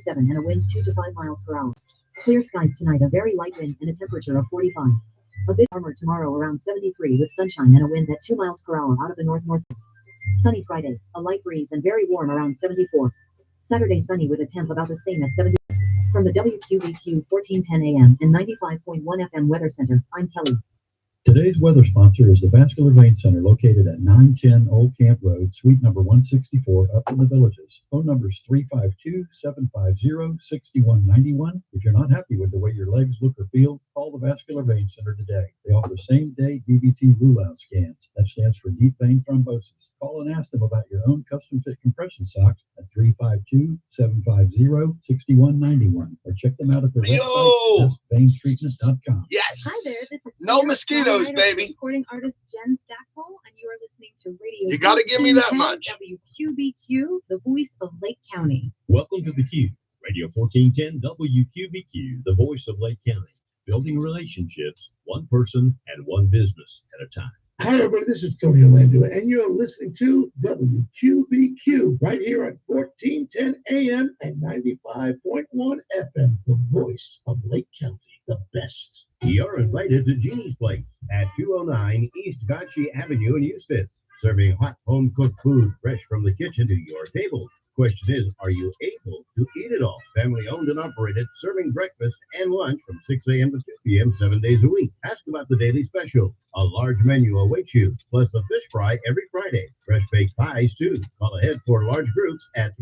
57 and a wind 2 to 5 miles per hour. Clear skies tonight, a very light wind and a temperature of 45. A bit warmer tomorrow, around 73 with sunshine and a wind at 2 miles per hour out of the north-northwest. Sunny Friday, a light breeze and very warm around 74. Saturday sunny with a temp about the same at 70. From the WQBQ 1410 AM and 95.1 FM Weather Center, I'm Kelly. Today's weather sponsor is the Vascular Vein Center, located at 910 Old Camp Road, suite number 164, up in the Villages. Phone number is 352-750-6191. If you're not happy with the way your legs look or feel, call the Vascular Vein Center today. They offer same-day DVT rule-out scans. That stands for deep vein thrombosis. Call and ask them about your own custom-fit compression socks at 352-750-6191, or check them out at their website, veinstreatment.com. Yes. Hi there, this is No mosquitoes, baby. Recording artist Jen Stackpole, and you are listening to Radio. You got to give me that much. WQBQ, the voice of Lake County. Welcome to the Q, Radio 1410 WQBQ, the voice of Lake County, building relationships, one person and one business at a time. Hi, everybody. This is Tony Orlando, and you're listening to WQBQ right here at 1410 AM and 95.1 FM, the voice of Lake County, the best. You're invited to Jeannie's Place at 209 East Gotchi Avenue in Eustis, serving hot home-cooked food fresh from the kitchen to your table. Question is, are you able to eat it all? Family owned and operated, serving breakfast and lunch from 6 a.m. to 2 p.m. 7 days a week. Ask about the daily special. A large menu awaits you, plus a fish fry every Friday. Fresh baked pies, too. Call ahead for large groups at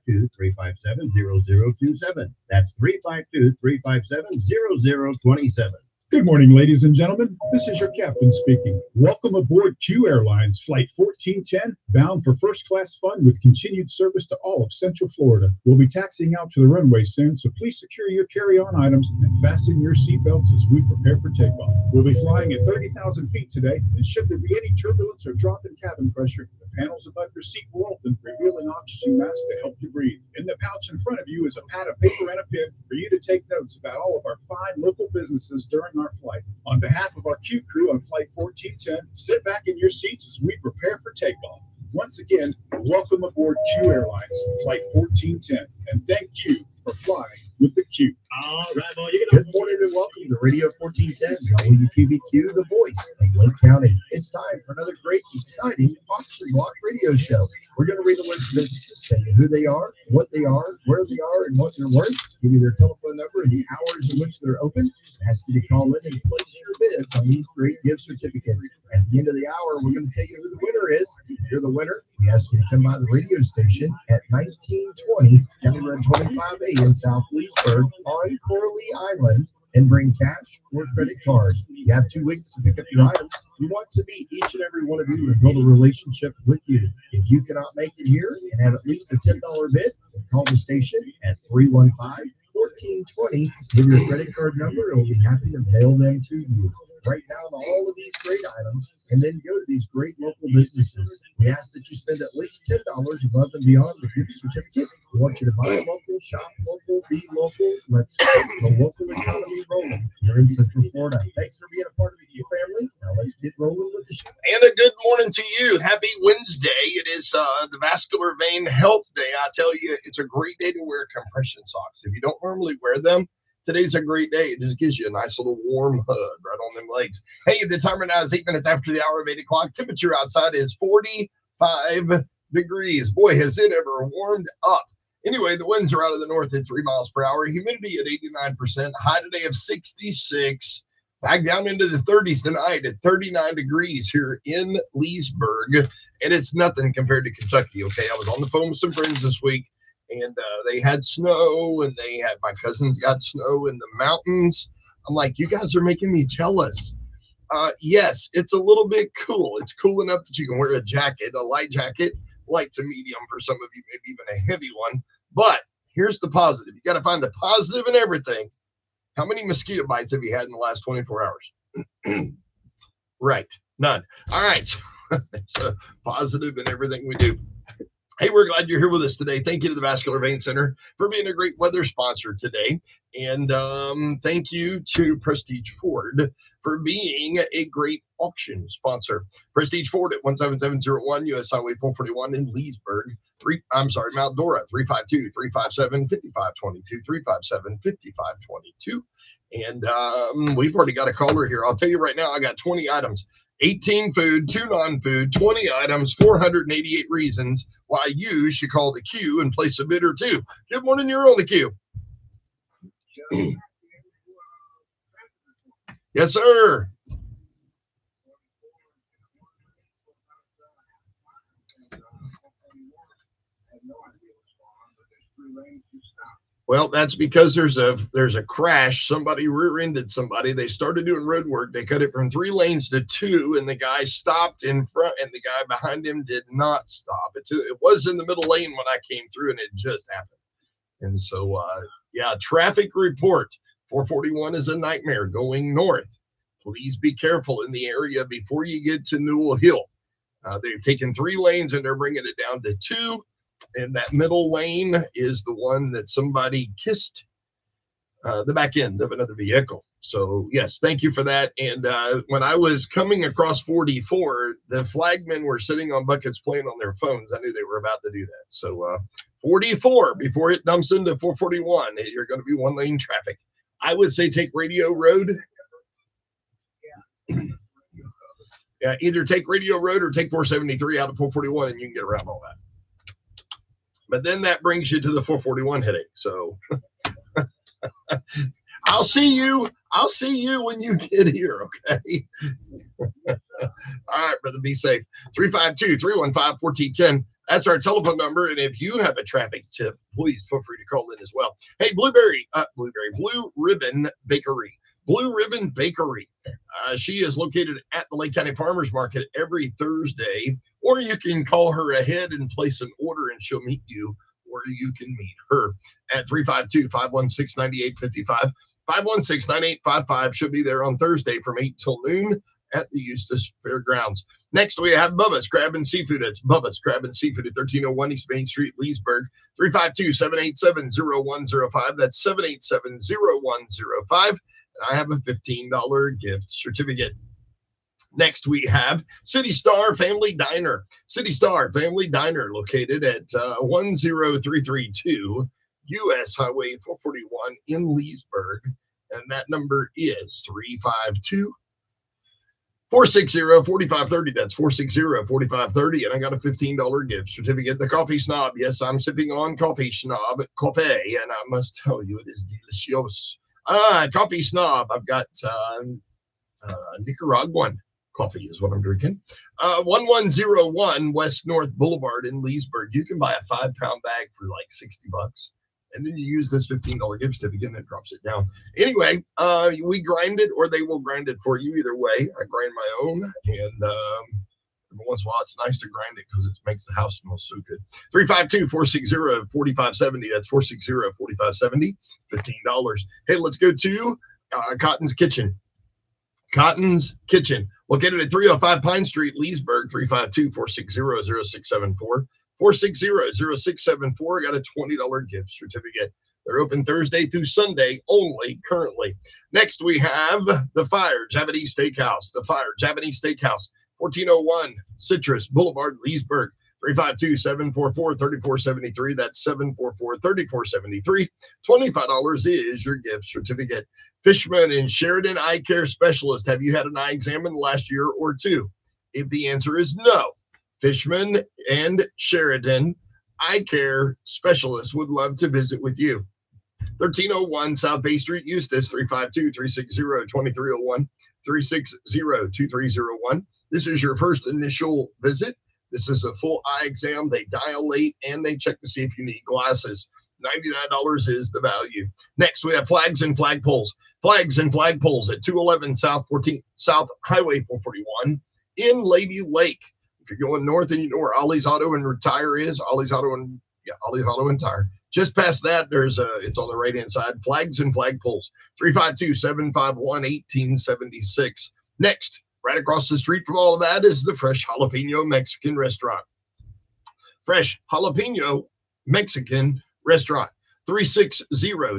352-357-0027. That's 352-357-0027. Good morning, ladies and gentlemen. This is your captain speaking. Welcome aboard Q Airlines Flight 1410, bound for first-class fun with continued service to all of Central Florida. We'll be taxiing out to the runway soon, so please secure your carry-on items and fasten your seatbelts as we prepare for takeoff. We'll be flying at 30,000 feet today, and should there be any turbulence or drop in cabin pressure, the panels above your seat will open, revealing oxygen masks to help you breathe. In the pouch in front of you is a pad of paper and a pen for you to take notes about all of our fine local businesses during our flight. On behalf of our Q crew on Flight 1410, sit back in your seats as we prepare for takeoff. Once again, welcome aboard Q Airlines Flight 1410, and thank you for flying with the Q. All right, boy. Good morning and welcome to Radio 1410, WQBQ, the voice of Lake County. It's time for another great, exciting auction block radio show. We're going to read a list of businesses, say who they are, what they are, where they are, and what they're worth. Give you their telephone number and the hours in which they're open. Ask you to call in and place your bids on these great gift certificates. At the end of the hour, we're going to tell you who the winner is. If you're the winner, we ask you to come by the radio station at 1920 County Road 25A in South Leesburg on Corley Island and bring cash or credit card. You have 2 weeks to pick up your items. We want to meet each and every one of you and build a relationship with you. If you cannot make it here and have at least a $10 bid, then call the station at 315-1420. Give your credit card number and we'll be happy to mail them to you. Write down all of these great items and then go to these great local businesses. We ask that you spend at least $10 above and beyond the gift certificate. We want you to buy local, shop local, be local. Let's keep the local economy rolling here in Central Florida. Thanks for being a part of the Q family. Now let's get rolling with the show. And a good morning to you. Happy Wednesday. It is the Vascular Vein Health Day. I tell you, it's a great day to wear compression socks. If you don't normally wear them, today's a great day. It just gives you a nice little warm hug right on them legs. Hey, the timer now is 8 minutes after the hour of 8 o'clock. Temperature outside is 45 degrees. Boy, has it ever warmed up. Anyway, the winds are out of the north at 3 miles per hour. Humidity at 89%. High today of 66. Back down into the 30s tonight at 39 degrees here in Leesburg. And it's nothing compared to Kentucky, okay? I was on the phone with some friends this week. And they had snow, and my cousins got snow in the mountains. I'm like, you guys are making me jealous. Yes, it's a little bit cool. It's cool enough that you can wear a jacket, a light jacket, light to medium for some of you, maybe even a heavy one. But here's the positive. You got to find the positive in everything. How many mosquito bites have you had in the last 24 hours? Right, none. All right, so positive in everything we do. Hey, we're glad you're here with us today. Thank you to the Vascular Vein Center for being a great weather sponsor today. And thank you to Prestige Ford for being a great auction sponsor. Prestige Ford at 17701 US Highway 441 in Leesburg. Mount Dora, 352-357-5522, 357-5522. And we've already got a caller here. I'll tell you right now, I got 20 items. 18 food, 2 non-food, 20 items, 488 reasons why you should call the queue and place a bid or two. Good morning, you're on the queue. Yes, sir. Well, that's because there's a crash. Somebody rear-ended somebody. They started doing road work. They cut it from 3 lanes to 2, and the guy stopped in front, and the guy behind him did not stop. It was in the middle lane when I came through, and it just happened. And so, traffic report. 441 is a nightmare going north. Please be careful in the area before you get to Newell Hill. They've taken 3 lanes, and they're bringing it down to 2. And that middle lane is the one that somebody kissed the back end of another vehicle. So, yes, thank you for that. And when I was coming across 44, the flagmen were sitting on buckets playing on their phones. I knew they were about to do that. So 44, before it dumps into 441, you're going to be 1-lane traffic. I would say take Radio Road. Yeah, either take Radio Road or take 473 out of 441, and you can get around all that. But then that brings you to the 441 headache. So I'll see you when you get here, okay? All right, brother, be safe. 352-315-1410. That's our telephone number. And if you have a traffic tip, please feel free to call in as well. Hey, Blue Ribbon Bakery. Blue Ribbon Bakery. She is located at the Lake County Farmers Market every Thursday, or you can call her ahead and place an order and she'll meet you, or you can meet her at 352-516-9855. 516-9855. She'll be there on Thursday from 8 till noon at the Eustis Fairgrounds. Next, we have Bubba's Crab and Seafood. It's Bubba's Crab and Seafood at 1301 East Main Street, Leesburg. 352-787-0105. That's 787-0105. I have a $15 gift certificate. Next, we have City Star Family Diner. City Star Family Diner, located at 10332 US Highway 441 in Leesburg. And that number is 352-460-4530. That's 460-4530. And I got a $15 gift certificate. The Coffee Snob. Yes, I'm sipping on Coffee Snob coffee, and I must tell you, it is delicious. Coffee Snob. I've got Nicaraguan coffee is what I'm drinking. 1101 West North Boulevard in Leesburg. You can buy a 5-pound bag for like $60. And then you use this $15 gift certificate and it drops it down. Anyway, we grind it, or they will grind it for you. Either way, I grind my own. And every once in a while, it's nice to grind it because it makes the house smell so good. 352-460-4570. That's 460-4570. $15. Hey, let's go to Cotton's Kitchen. Cotton's Kitchen, located at 305 Pine Street, Leesburg. 352-460-0674. 460-0674. Got a $20 gift certificate. They're open Thursday through Sunday only currently. Next, we have the Fire Japanese Steakhouse. The Fire Japanese Steakhouse, 1401 Citrus Boulevard, Leesburg. 352-744-3473. That's 744-3473. $25 is your gift certificate. Fishman and Sheridan Eye Care Specialist. Have you had an eye exam in the last year or two? If the answer is no, Fishman and Sheridan Eye Care Specialist would love to visit with you. 1301 South Bay Street, Eustis. 352-360-2301. 360-2301. This is your first initial visit. This is a full eye exam. They dilate and they check to see if you need glasses. $99 is the value. Next, we have Flags and Flagpoles. Flags and Flagpoles at 211 South Highway 441 in Lady Lake. If you're going north and you know where Ollie's Auto and Tire is, Ollie's Auto and Tire. Just past that, it's on the right-hand side. Flags and Flagpoles. 352-751-1876. Next, right across the street from all of that is the Fresh Jalapeno Mexican Restaurant. Fresh Jalapeno Mexican Restaurant. 360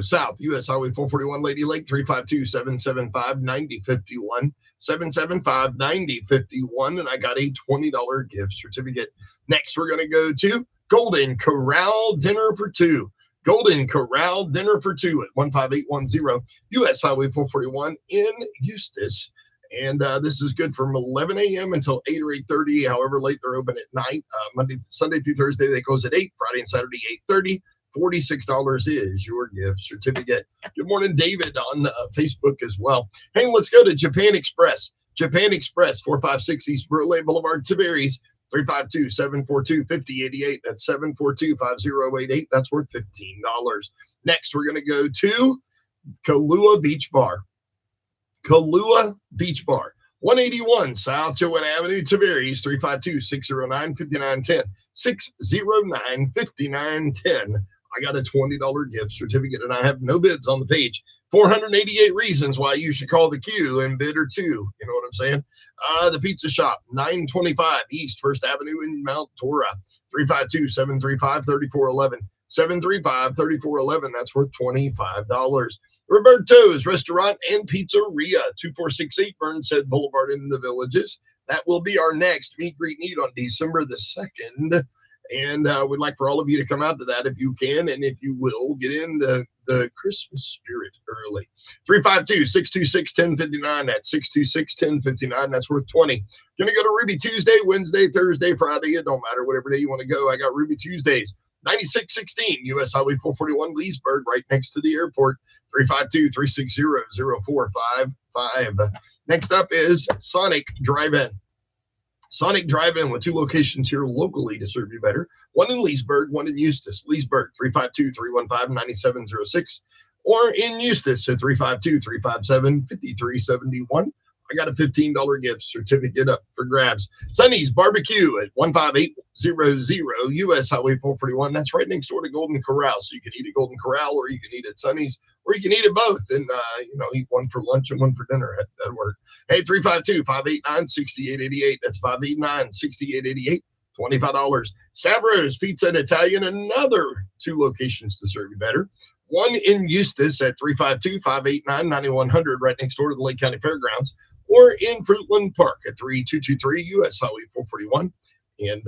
South US Highway 441, Lady Lake, 352-775-9051, 775-9051, and I got a $20 gift certificate. Next, we're going to go to Golden Corral Dinner for Two. Golden Corral Dinner for Two at 15810 US Highway 441 in Eustis. And this is good from 11 a.m. until 8 or 8:30, however late they're open at night. Sunday through Thursday, they close at 8, Friday and Saturday, 8:30. $46 is your gift certificate. Good morning, David, on Facebook as well. Hey, let's go to Japan Express. Japan Express, 456 East Burleigh Boulevard, Tavares, 352-742-5088. That's 742-5088. That's worth $15. Next, we're going to go to Kahlua Beach Bar. Kahlua Beach Bar, 181 South Joanna Avenue, Tavares, 352-609-5910, 609-5910. I got a $20 gift certificate, and I have no bids on the page. 488 reasons why you should call the Q and bid or two. You know what I'm saying? The Pizza Shop, 925 East 1st Avenue in Mount Dora, 352-735-3411. 735-3411. That's worth $25. Roberto's Restaurant and Pizzeria, 2468 Burnshead Boulevard in the Villages. That will be our next meet greet and eat on December the 2nd. And we'd like for all of you to come out to that if you can, and if you will, get in the Christmas spirit early. 352-626-1059. That's 626-1059. That's worth $20. Gonna go to Ruby Tuesday, Wednesday, Thursday, Friday. It don't matter, whatever day you want to go. I got Ruby Tuesdays. 9616 US Highway 441, Leesburg, right next to the airport. 352-360-0455. Next up is Sonic Drive-In. Sonic Drive-In with 2 locations here locally to serve you better. One in Leesburg, one in Eustis. Leesburg, 352-315-9706. Or in Eustis at 352-357-5371. I got a $15 gift certificate up for grabs. Sonny's Barbecue at 15800 US Highway 441. That's right next door to Golden Corral. So you can eat at Golden Corral, or you can eat at Sonny's, or you can eat at both and, eat one for lunch and one for dinner. That'd work. Hey, 352-589-6888. That's 589-6888. $25. Sabro's Pizza and Italian, another 2 locations to serve you better. One in Eustis at 352-589-9100, right next door to the Lake County Fairgrounds, or in Fruitland Park at 3223 US Highway 441. And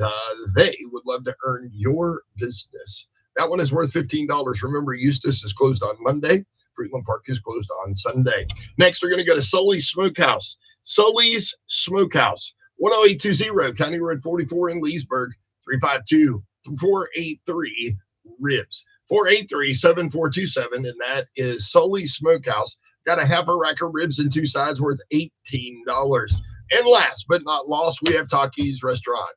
they would love to earn your business. That one is worth $15. Remember, Eustis is closed on Monday. Fruitland Park is closed on Sunday. Next, we're going to go to Sully's Smokehouse. Sully's Smokehouse, 10820 County Road 44 in Leesburg, 352-483-RIBS. 483-7427, and that is Sully's Smokehouse. Got a half a rack of ribs and 2 sides worth $18. And last but not lost, we have Takis Restaurant.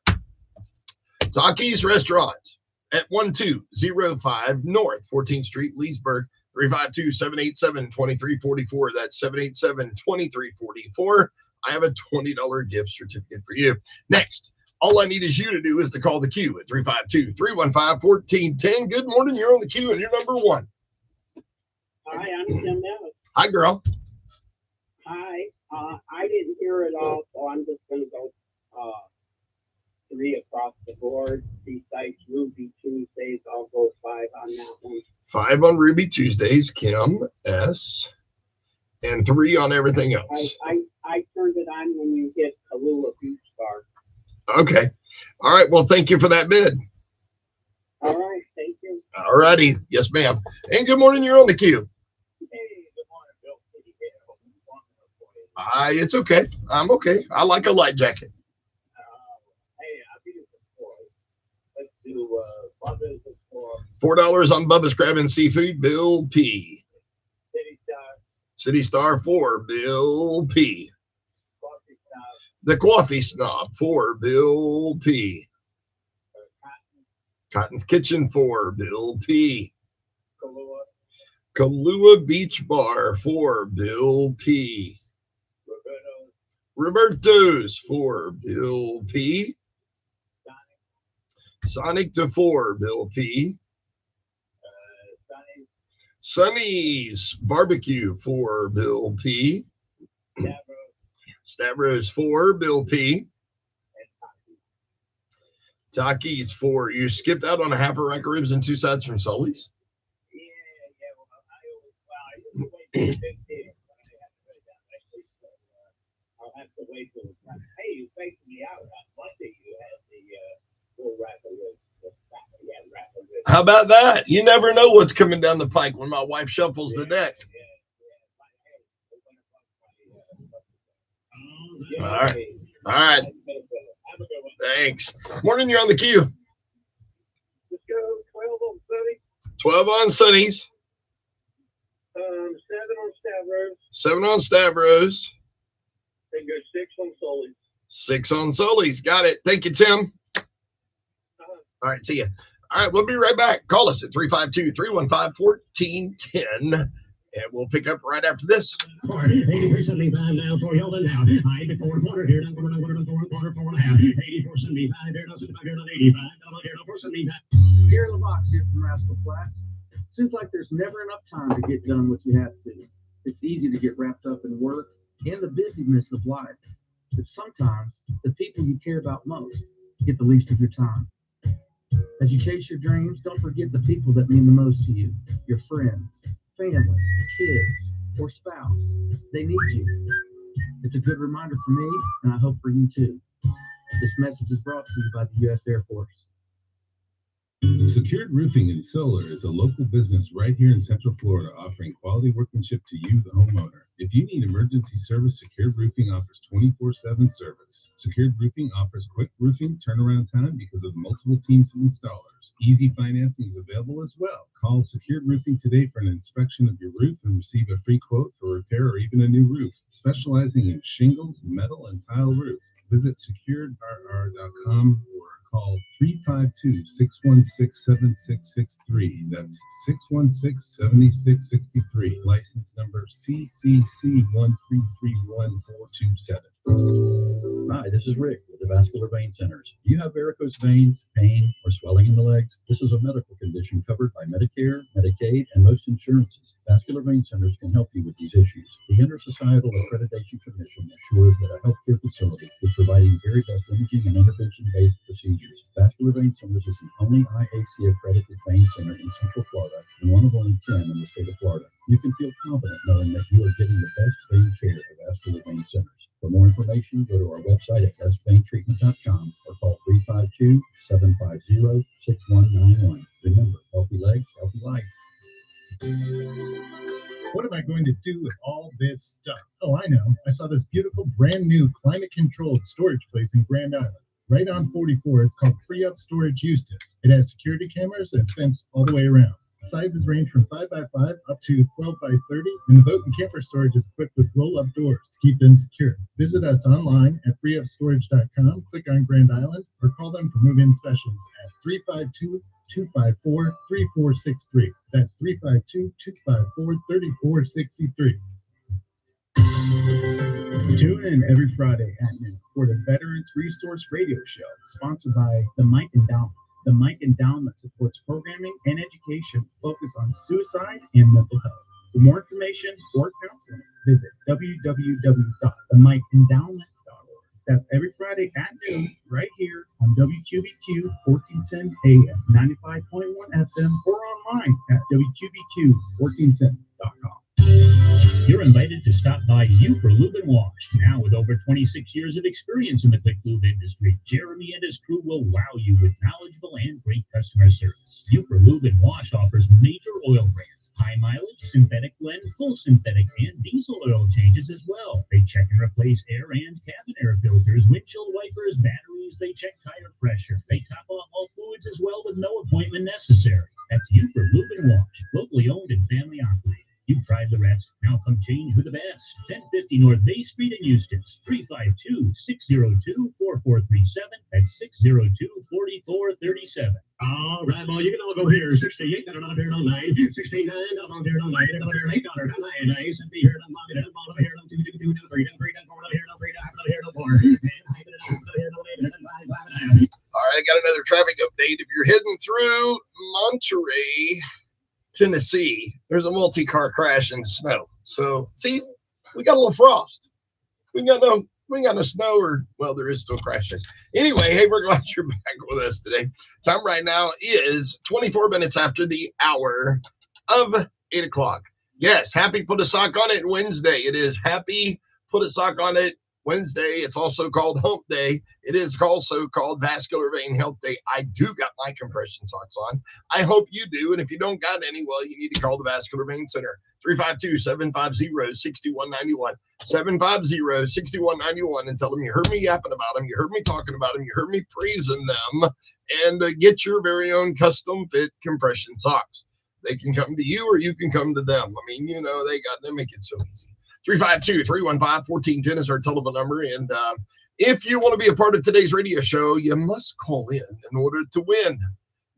Takis Restaurant at 1205 North 14th Street, Leesburg, 352-787-2344. That's 787-2344. I have a $20 gift certificate for you. Next, all I need is you to do is to call the Q at 352-315-1410. Good morning. You're on the Q and you're number 1. Hi, I'm Kim Ellis. Hi, girl. Hi. I didn't hear it all, so I'm just going to go 3 across the board. Besides Ruby Tuesdays, I'll go 5 on that one. 5 on Ruby Tuesdays, Kim S. And 3 on everything else. I turned it on when you hit Kahlua Beach Bar. Okay. All right. Well, thank you for that bid. All right. Thank you. All righty. Yes, ma'am. And good morning. You're on the Q. Hey, good morning, Bill. It's okay. I'm okay. I like a light jacket. Hey, I think it's let's do Bubba's $4 for on Bubba's Crab and Seafood. Bill P. City Star. City Star 4. Bill P. Coffee Star. The Coffee Snob 4. Bill P. Cotton's Kitchen 4. Bill P. Kahlua Beach Bar 4. Bill P. Roberto's 4. Bill P. Sonic to 4. Bill P. Sonny's Barbecue 4. Bill P. Stavros 4. Bill P. Takis for you skipped out on a half a rack of ribs and 2 sides from Sully's. I'll have to wait till it's time. Hey, you faked me out on Monday. You had the full rack of ribs. How about that? You never know what's coming down the pike when my wife shuffles the deck. All right. All right. Thanks. Morning, you're on the queue. Let's go 12 on Sunny. 12 on Sunnies. 7 on Stavros. 7 on Stavros. And go 6 on Sully's. 6 on Sully's. Got it. Thank you, Tim. All right. See ya. All right. We'll be right back. Call us at 352-315-1410. And we'll pick up right after this. 84.75 now for Hilton now. High to 4 quarter here, down quarter, 4.5. 84.75 here, down 75 here, down 85. Down here, down 4.75. Gary LaVox here from Rascal Flats. Seems like there's never enough time to get done what you have to. It's easy to get wrapped up in work and the busyness of life. But sometimes the people you care about most get the least of your time. As you chase your dreams, don't forget the people that mean the most to you. Your friends, family, kids, or spouse. They need you. It's a good reminder for me, and I hope for you too. This message is brought to you by the U.S. Air Force. Secured Roofing and Solar is a local business right here in Central Florida offering quality workmanship to you, the homeowner. If you need emergency service, Secured Roofing offers 24/7 service. Secured Roofing offers quick roofing turnaround time because of the multiple teams of installers. Easy financing is available as well. Call Secured Roofing today for an inspection of your roof and receive a free quote for repair or even a new roof. Specializing in shingles, metal, and tile roof. Visit securedrr.com or call 352-616-7663. That's 616-7663. License number CCC1331427. Hi, this is Rick with the Vascular Vein Centers. Do you have varicose veins, pain, or swelling in the legs? This is a medical condition covered by Medicare, Medicaid, and most insurances. Vascular Vein Centers can help you with these issues. The Intersocietal Accreditation Commission assures that a healthcare facility is providing very best imaging and intervention-based procedures. Vascular Vein Centers is the only IAC-accredited vein center in Central Florida and one of only 10 in the state of Florida. You can feel confident knowing that you are getting the best vein care at Vascular Vein Centers. For more information, go to our website at bestveinTreatment.com or call 352-750-6191. Remember, healthy legs, healthy life. What am I going to do with all this stuff? Oh, I know. I saw this beautiful brand new climate-controlled storage place in Grand Island. Right on 44, it's called Free Up Storage Eustis. It has security cameras and it's fenced all the way around. Sizes range from 5x5 up to 12x30, and the boat and camper storage is equipped with roll-up doors to keep them secure. Visit us online at freeupstorage.com, click on Grand Island, or call them for move-in specials at 352-254-3463. That's 352-254-3463. Tune in every Friday at noon for the Veterans Resource Radio Show, sponsored by the Mike Endowment. The Mike Endowment supports programming and education focused on suicide and mental health. For more information or counseling, visit www.themikeendowment.org. That's every Friday at noon, right here on WQBQ 1410 AM, 95.1 FM, or online at WQBQ1410.com. You're invited to stop by You for Lube and Wash. Now, with over 26 years of experience in the quick lube industry, Jeremy and his crew will wow you with knowledgeable and great customer service. You for Lube and Wash offers major oil brands, high mileage, synthetic blend, full synthetic, and diesel oil changes as well. They check and replace air and cabin air filters, windshield wipers, batteries. They check tire pressure. They top off all fluids as well with no appointment necessary. That's You for Lube and Wash, locally owned and family operated. You've tried the rest. Now come change with the best. 1050 North Bay Street in Eustis. 352-602-4437. That's 602-4437. All right, well, you can all go here. 68, down on here, on 9. 69, down on here, on 9. Down here, 8, down here, 9. Nice. And be here, down bottom, down bottom, here, down 2, down 3, down 3, down 4, down here, down 3, down here, down 4. And here, down 8, down 5, 5. All right, I got another traffic update. If you're heading through Monterey, Tennessee, there's a multi-car crash in the snow. So, see, we got a little frost. We got no We got no snow, or well, there is still crashing. Anyway, hey, we're glad you're back with us today. Time right now is 24 minutes after the hour of 8 o'clock. Yes, happy Put a Sock on It Wednesday. It is happy Put a Sock on It Wednesday. It's also called Hump Day. It is also called Vascular Vein Health Day. I do got my compression socks on. I hope you do. And if you don't got any, well, you need to call the Vascular Vein Center. 352-750-6191. 750-6191, and tell them you heard me yapping about them, you heard me talking about them, you heard me praising them, and get your very own custom fit compression socks. They can come to you or you can come to them. I mean, you know, they make it so easy. 352-315-1410 is our telephone number. And if you want to be a part of today's radio show, you must call in order to win.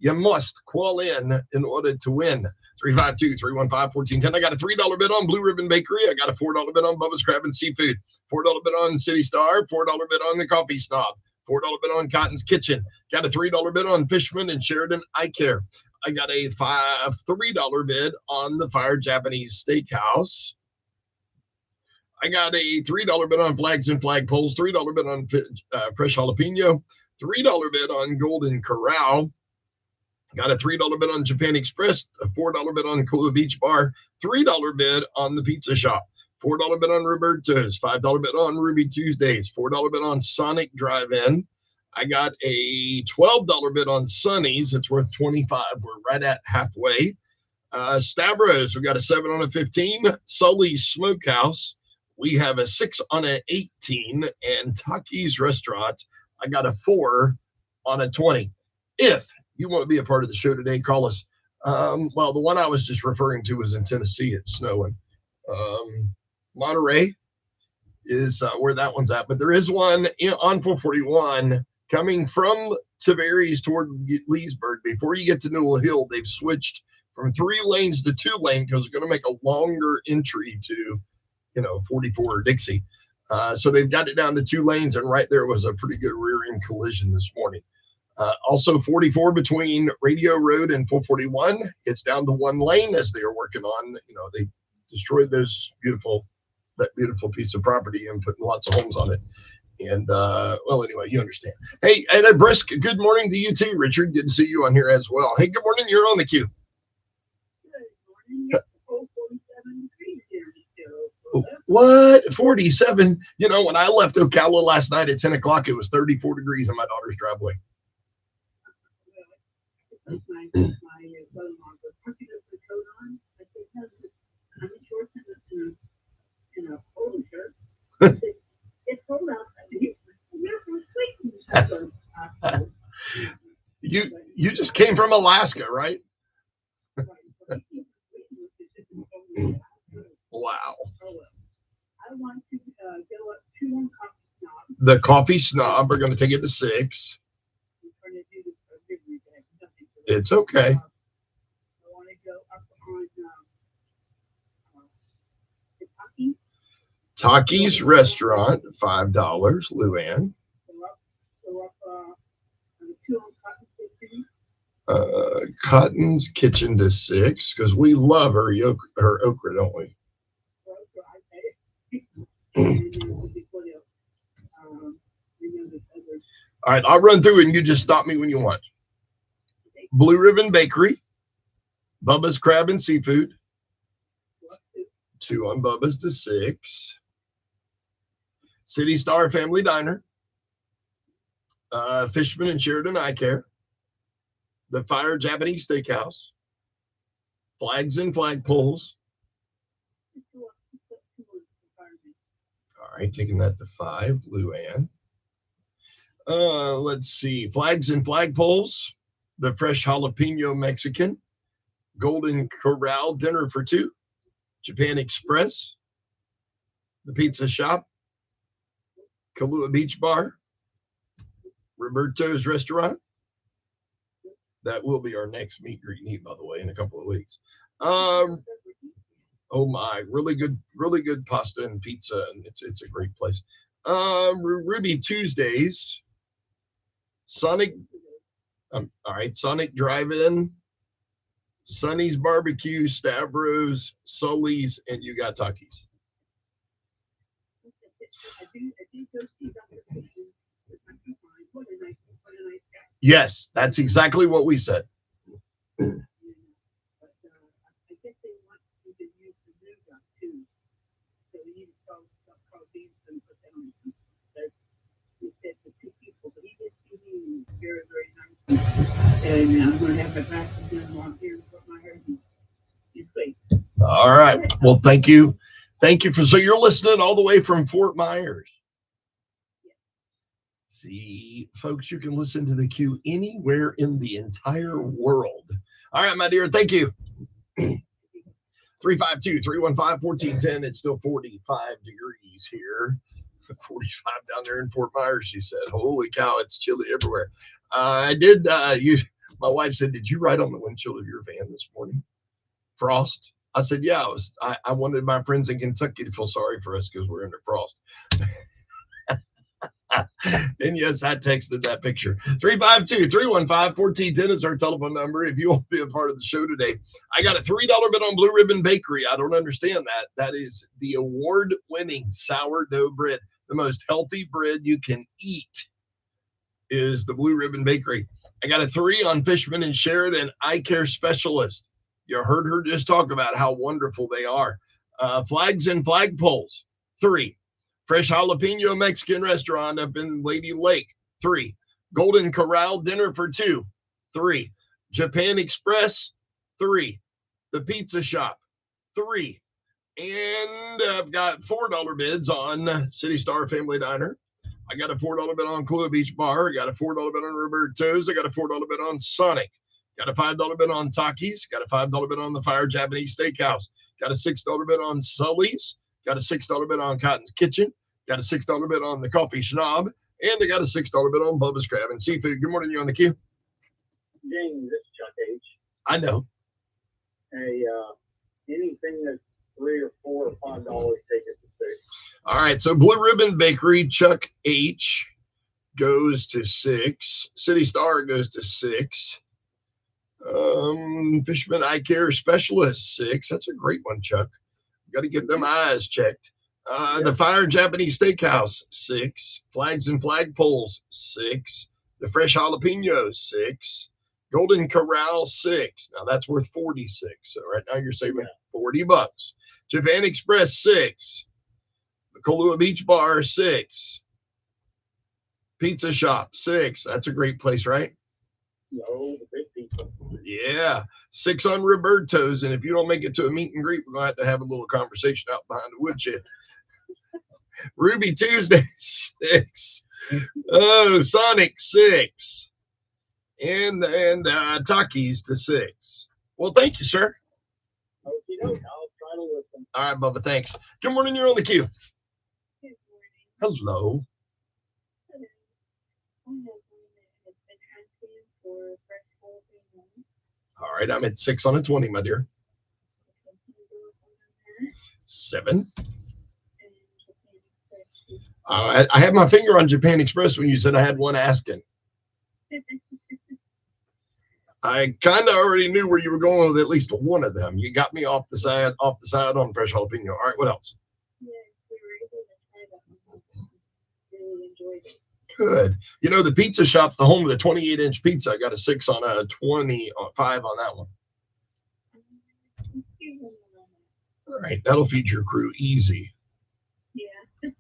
You must call in order to win. 352-315-1410. I got a $3 bid on Blue Ribbon Bakery. I got a $4 bid on Bubba's Crab and Seafood. $4 bid on City Star. $4 bid on the Coffee Snob. $4 bid on Cotton's Kitchen. Got a $3 bid on Fishman and Sheridan Eye Care. I got a $3 bid on the Fire Japanese Steakhouse. I got a $3 bid on Flags and Flagpoles. $3 bid on Fresh Jalapeno. $3 bid on Golden Corral. Got a $3 bid on Japan Express, a $4 bid on Kahlua Beach Bar, $3 bid on the Pizza Shop, $4 bid on Roberto's, $5 bid on Ruby Tuesdays, $4 bid on Sonic Drive-In. I got a $12 bid on Sonny's. It's worth $25. We're right at halfway. Stavros, we got a 7 on a 15. Sully's Smokehouse, we have a 6 on an 18. And Taki's Restaurant, I got a 4 on a 20. If you want to be a part of the show today, call us. Well, the one I was just referring to was in Tennessee. It's snowing. Monterey is where that one's at. But there is one on 441 coming from Tavares toward Leesburg. Before you get to Newell Hill, they've switched from 3 lanes to 2 lanes because they're going to make a longer entry to, 44 Dixie. So they've got it down to 2 lanes, and right there was a pretty good rear-end collision this morning. Also 44 between Radio Road and 441. It's down to 1 lane as they are working on, they destroyed that beautiful piece of property and putting lots of homes on it. And, well, anyway, you understand. Hey, and a brisk good morning to you too, Richard. Good to see you on here as well. Hey, good morning. You're on the queue. Good morning. 47 degrees here. What? 47? When I left Ocala last night at 10 o'clock, it was 34 degrees in my daughter's driveway. My son-in-law goes, "Aren't you going to put a coat on?" I said, "No, I'm in shorts and a polo shirt." I said, "It's cold outside." You just came from Alaska, right? Wow. I want to go up to Coffee Snob. The Coffee Snob, we're going to take it to 6. It's okay. I want to go up on Taki's Restaurant, $5, Luann. Cotton's Kitchen to 6, because we love her okra, don't we? All right, I'll run through and you just stop me when you want. Blue Ribbon Bakery, Bubba's Crab and Seafood, 2 on Bubba's to 6. City Star Family Diner, Fishman and Sheridan Eye Care, the Fire Japanese Steakhouse, Flags and Flagpoles. All right, taking that to 5, Luann. Let's see, Flags and Flagpoles, the Fresh Jalapeno Mexican, Golden Corral Dinner for 2, Japan Express, the Pizza Shop, Kahlua Beach Bar, Roberto's Restaurant. That will be our next meet greet and eat, by the way, in a couple of weeks. Oh my, really good pasta and pizza, and it's a great place. Ruby Tuesdays, Sonic. All right, Sonic Drive-In, Sonny's Barbecue, Stavros, Sully's, and you got Taki's. Yes, that's exactly what we said. And I'm going to have to practice them on here and put my hair in. All right. Well, thank you. Thank you so you're listening all the way from Fort Myers. See, folks, you can listen to the Q anywhere in the entire world. All right, my dear. Thank you. 352-315-1410. It's still 45 degrees here. 45 down there in Fort Myers, she said. Holy cow, it's chilly everywhere. I did, my wife said, did you write on the windshield of your van this morning? Frost? I said, yeah, I wanted my friends in Kentucky to feel sorry for us because we're under frost. And yes, I texted that picture. 352-315-1410 is our telephone number. If you want to be a part of the show today, I got a $3 bid on Blue Ribbon Bakery. I don't understand that. That is the award-winning sourdough bread. The most healthy bread you can eat is the Blue Ribbon Bakery. I got a 3 on Fishman and Sheridan Eye Care Specialist. You heard her just talk about how wonderful they are. Flags and flagpoles, 3. Fresh Jalapeno Mexican Restaurant up in Lady Lake, 3. Golden Corral Dinner for 2, 3. Japan Express, 3. The Pizza Shop, 3. And I've got $4 bids on City Star Family Diner. I got a $4 bid on Kahlua Beach Bar. I got a $4 bid on Roberto's. I got a $4 bid on Sonic. Got a $5 bid on Takis. Got a $5 bid on the Fire Japanese Steakhouse. Got a $6 bid on Sully's. Got a $6 bid on Cotton's Kitchen. Got a $6 bid on the Coffee Schnob. And I got a $6 bid on Bubba's Crab and Seafood. Good morning, you on the queue. James, this is Chuck H. I know. Hey, anything that's $3 or $4 or $5, take it to 6. All right, so Blue Ribbon Bakery, Chuck H goes to 6. City Star goes to 6. Fishman Eye Care Specialist, 6. That's a great one, Chuck. Got to get them eyes checked. The Fire Japanese Steakhouse, 6. Flags and Flagpoles, 6. The Fresh Jalapeno, 6. Golden Corral, 6. Now that's worth 46. So right now you're saving $40. Japan Express, 6. The Kahlua Beach Bar, 6. Pizza Shop, 6. That's a great place, right? No, the big people. Yeah. 6 on Roberto's. And if you don't make it to a meet and greet, we're going to have a little conversation out behind the woodshed. Ruby Tuesday, 6. Oh, Sonic, 6. And Takis to 6. Well, thank you, sir. I'll try to listen. All right, Bubba, thanks. Good morning, you're on the queue. Good morning. Hello. I have one that has been asking for fresh jalapeno. All right, I'm at 6 on a 20, my dear. 7. I had my finger on Japan Express when you said I had one asking. I kind of already knew where you were going with at least one of them. You got me off the side on fresh jalapeno. All right, what else? Yes, we were able to try that one. Really enjoyed it. Good. You know, the Pizza Shop, the home of the 28-inch pizza, I got a 6 on a 25 on that one. All right, that'll feed your crew easy. Yeah.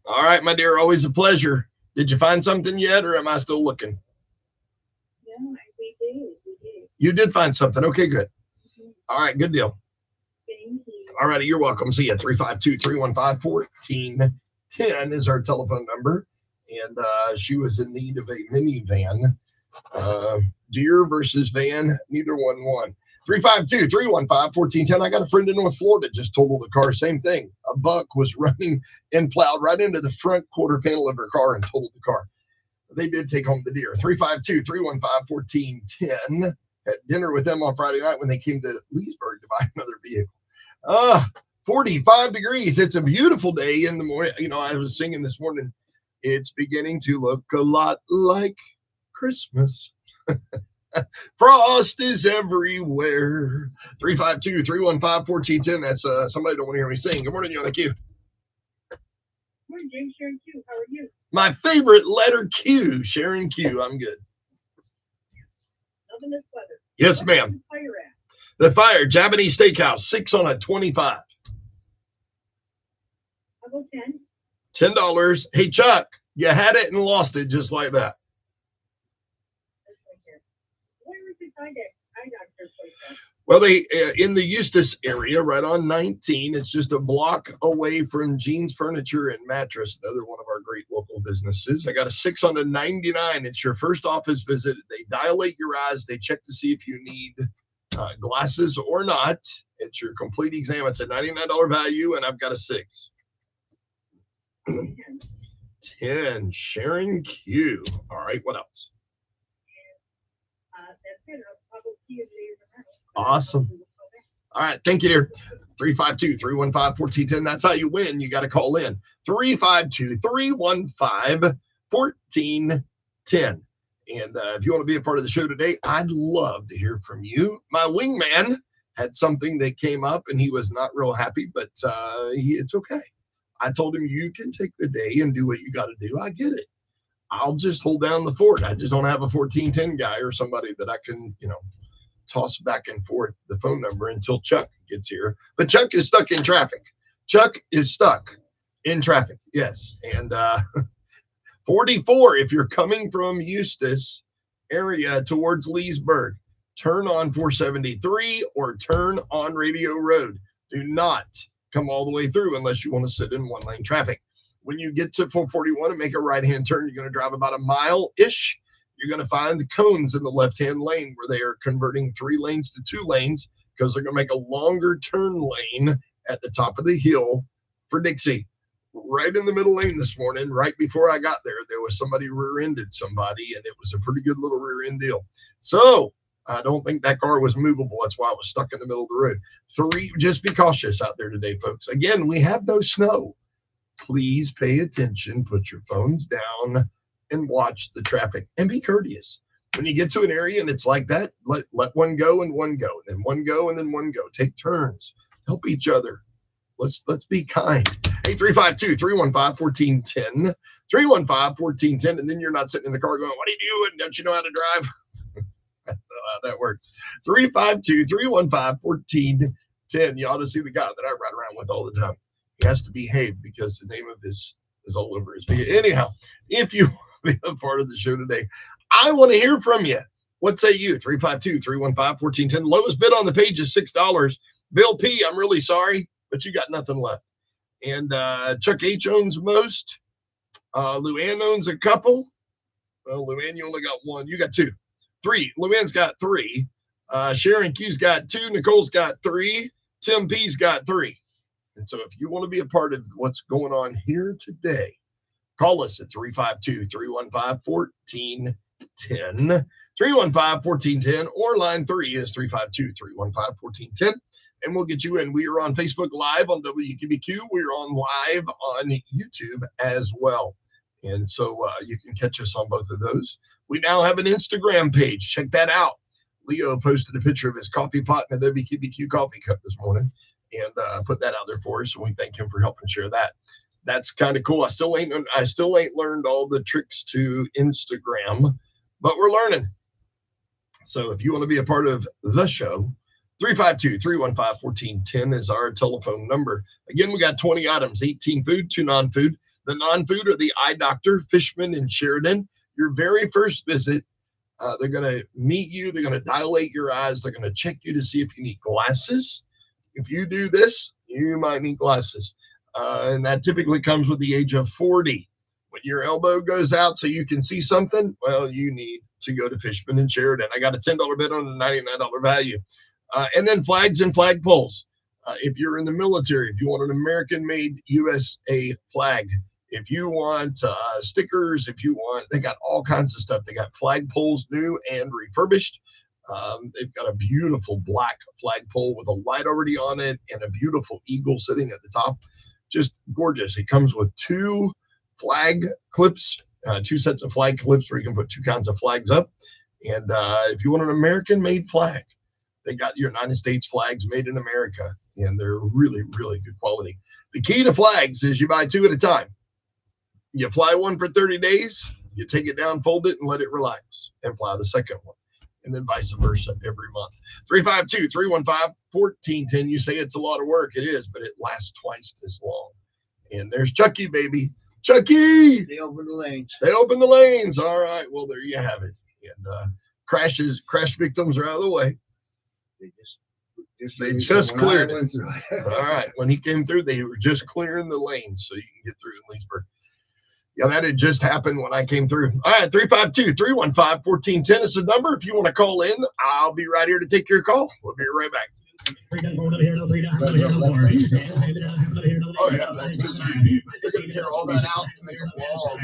All right, my dear, always a pleasure. Did you find something yet, or am I still looking? No, we did. You did find something. Okay, good. Mm-hmm. All right, good deal. Thank you. All righty, you're welcome. See you. 352-315-1410 is our telephone number. And she was in need of a minivan. Deer versus van, neither one won. 352-315-1410. I got a friend in North Florida just totaled a car. Same thing. A buck was running and plowed right into the front quarter panel of her car and totaled the car. They did take home the deer. 352-315-1410. Had dinner with them on Friday night when they came to Leesburg to buy another vehicle. 45 degrees. It's a beautiful day in the morning. You know, I was singing this morning. It's beginning to look a lot like Christmas. Frost is everywhere. 352-315-1410. That's somebody don't want to hear me sing. Good morning, you're on the queue. Morning, James, Sharon Q. How are you? My favorite letter Q, Sharon Q. I'm good. Loving this weather. Yes, What's ma'am. the fire at? The Fire, Japanese Steakhouse, 6 on a 25. I'll go 10. $10. Hey, Chuck, you had it and lost it just like that. That's right there. Where would you find it? Eye doctor place at? Well, they in the Eustis area, right on 19. It's just a block away from Gene's Furniture and Mattress, another one of our great local businesses. I got a 6 on a 99. It's your first office visit. They dilate your eyes. They check to see if you need glasses or not. It's your complete exam. It's a $99 value, and I've got a 6. 10. Sharon Q. All right, what else? That's it. I'll go see you later tomorrow. Awesome. All right, thank you, dear. 352-315-1410. That's how you win. You got to call in. 352-315-1410. And if you want to be a part of the show today, I'd love to hear from you. My wingman had something that came up, and he was not real happy, but it's okay. I told him, you can take the day and do what you got to do. I get it. I'll just hold down the fort. I just don't have a 1410 guy or somebody that I can, toss back and forth the phone number until Chuck gets here. But Chuck is stuck in traffic. Chuck is stuck in traffic. Yes. And 44, if you're coming from Eustis area towards Leesburg, turn on 473 or turn on Radio Road. Do not come all the way through unless you want to sit in one-lane traffic. When you get to 441 and make a right-hand turn, you're going to drive about a mile-ish. You're going to find the cones in the left-hand lane where they are converting 3 lanes to 2 lanes because they're going to make a longer turn lane at the top of the hill for Dixie. Right in the middle lane this morning, right before I got there, there was somebody rear-ended somebody, and it was a pretty good little rear-end deal. So I don't think that car was movable. That's why I was stuck in the middle of the road. 3, just be cautious out there today, folks. Again, we have no snow. Please pay attention, put your phones down, and watch the traffic, and be courteous. When you get to an area and it's like that, let one go and one go, and then one go and then one go. Take turns. Help each other. Let's be kind. Hey, 352-315-1410. 315-1410, and then you're not sitting in the car going, what are you doing? Don't you know how to drive? That's how that works. 352-315-1410. You ought to see the guy that I ride around with all the time. He has to behave because the name of his is all over his video. Anyhow, if you want to be a part of the show today, I want to hear from you. What say you? 352-315-1410. Lowest bid on the page is $6. Bill P., I'm really sorry, but you got nothing left. And Chuck H. owns most. Luann owns a couple. Well, Luann, you only got 1. You got 2. 3. Luann's got 3. Sharon Q's got 2. Nicole's got 3. Tim P's got 3. And so if you want to be a part of what's going on here today, call us at 352-315-1410. 315-1410, or line 3 is 352-315-1410. And we'll get you in. We are on Facebook Live on WQBQ. We're on live on YouTube as well. And so you can catch us on both of those. We now have an Instagram page. Check that out. Leo posted a picture of his coffee pot and a WQBQ coffee cup this morning, and put that out there for us. And we thank him for helping share that. That's kind of cool. I still ain't learned all the tricks to Instagram, but we're learning. So if you want to be a part of the show, 352-315-1410 is our telephone number. Again, we got 20 items, 18 food, 2 non-food. The non-food are the eye doctor, Fishman and Sheridan. Your very first visit, they're going to meet you. They're going to dilate your eyes. They're going to check you to see if you need glasses. If you do this, you might need glasses. And that typically comes with the age of 40. When your elbow goes out so you can see something, well, you need to go to Fishman and Sheridan. I got a $10 bid on a $99 value. And then flags and flagpoles. If you're in the military, if you want an American-made USA flag, if you want stickers, they got all kinds of stuff. They got flagpoles, new and refurbished. They've got a beautiful black flagpole with a light already on it and a beautiful eagle sitting at the top. Just gorgeous. It comes with 2 flag clips, 2 sets of flag clips where you can put 2 kinds of flags up. And if you want an American-made flag, they got your United States flags made in America, and they're really, really good quality. The key to flags is you buy 2 at a time. You fly one for 30 days, you take it down, fold it, and let it relax, and fly the second one. And then vice versa every month. 352-315-1410. You say it's a lot of work. It is, but it lasts twice as long. And there's Chucky, baby. Chucky! They open the lanes. They open the lanes. All right. Well, there you have it. And crash victims are out of the way. They just cleared it. All right. When he came through, they were just clearing the lanes so you can get through in Leesburg. Yeah, that had just happened when I came through. All right, 352-315-1410 is the number. If you want to call in, I'll be right here to take your call. We'll be right back. Oh, yeah, that's because they're going to tear all that out and make a wall.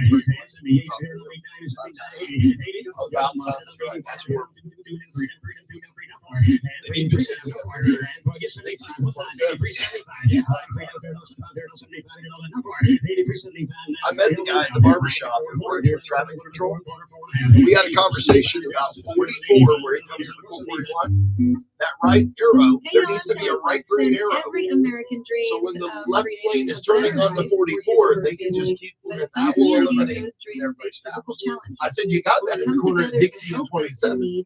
About time. That's right. That's where they need to sit there. I met the guy at the barbershop who works with traffic control. We had a conversation about 44 where it comes to 441. That right arrow, there needs to be a right green arrow. So when the left lane is turning on the 44, they can just keep moving. That will eliminate everybody stops. I said, you got that in the corner of Dixie and 27. You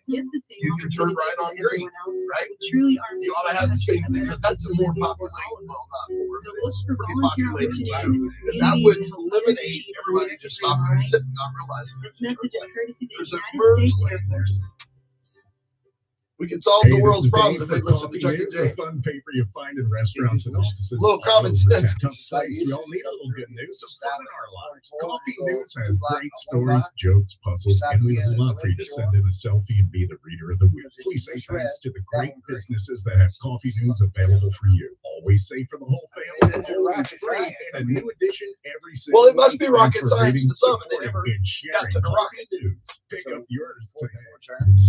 can turn right on green, right? You ought to have the same thing because that's a more populated, well, not more, but it's pretty populated too. And that would eliminate everybody just stopping and sitting, not realizing there's a merge lane there. We can solve the world's problems if they listen to Chuck and Jay. Fun paper you find in restaurants and offices. Little common sense. We all need a little good news. So fun in our lives. Coffee News has great stories, jokes, puzzles, and we would love for you to send in a selfie and be the reader of the week. Please say thanks to the great businesses that have Coffee News available for you. Always safe for the whole family. Always free and a new edition every single Well, it must be rocket science to some, and they never got to the rocket. News. Pick up yours today.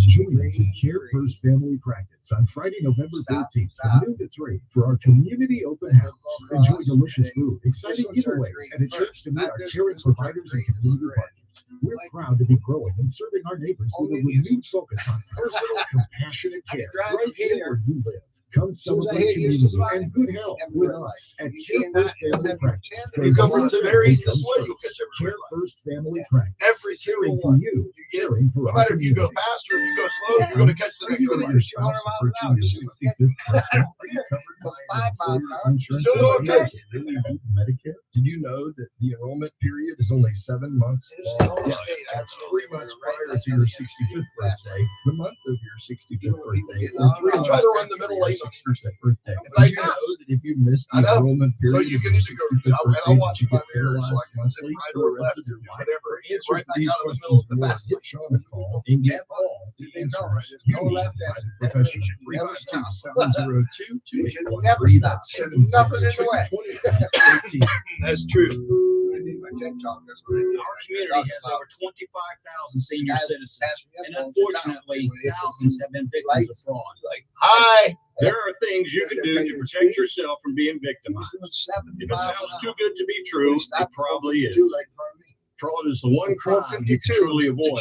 Join us at Care First Family Practice on Friday, November 13th from noon to 3 for our community open house. Enjoy delicious food, exciting giveaways, and a chance to meet our caring providers and community partners. We're proud to be growing and serving our neighbors with a renewed focus on personal, compassionate care right here where you live. Come celebrate community and good health with us at Care First Family Practice. You come from Severi's this way, you'll catch Care First Family Practice. Every single one. You, no matter if you go fast or if you go slow, you're going to catch the next one. 200 miles an hour. Still okay. Medicare? Did you know that the enrollment period is only 7 months long? Yeah, that's 3 months prior to your 65th birthday, the month of your 65th birthday, or 3 months try to run the middle lane on your birthday. Did you know that if you miss the enrollment period, so you can either go, I'll watch my mirror so I can sit right or left or whatever. It's right back out of the middle of the basket. Sean a call and get all the answers you need by the professional. 352-702-2813. It should never stop. There's nothing in the way. That's true. Our community has over 25,000 senior citizens, and unfortunately, thousands have been victims of fraud. Hi. There are things you can do to protect yourself from being victimized. If it sounds too good to be true, it probably is. Fraud is the one crime you can truly avoid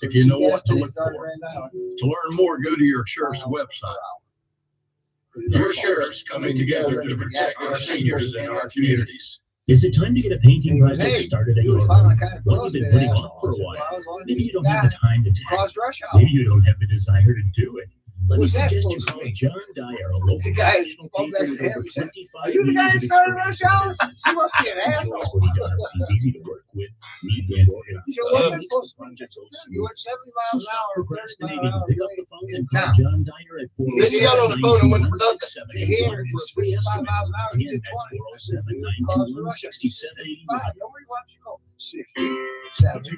if you know what to look for. To learn more, go to your sheriff's website. Your sheriff's coming together to protect our seniors in our communities. Is it time to get a painting project started at your home? Well, you've been putting off for a while. Maybe you don't have the time to tackle it. Maybe you don't have the desire to do it. Let me suggest you call John Dyer, a local professional painter with over 25 years of experience. He must be an asshole. What he does, he's easy to work with, neat and organized. You went 70 miles an hour, Procrastinating, pick up the phone and call John Dyer at 407-921-6781. Then you got on the phone and went for nothing. For a free estimate. Again, that's 407-921-6781. Nobody wants you to go 60, 70.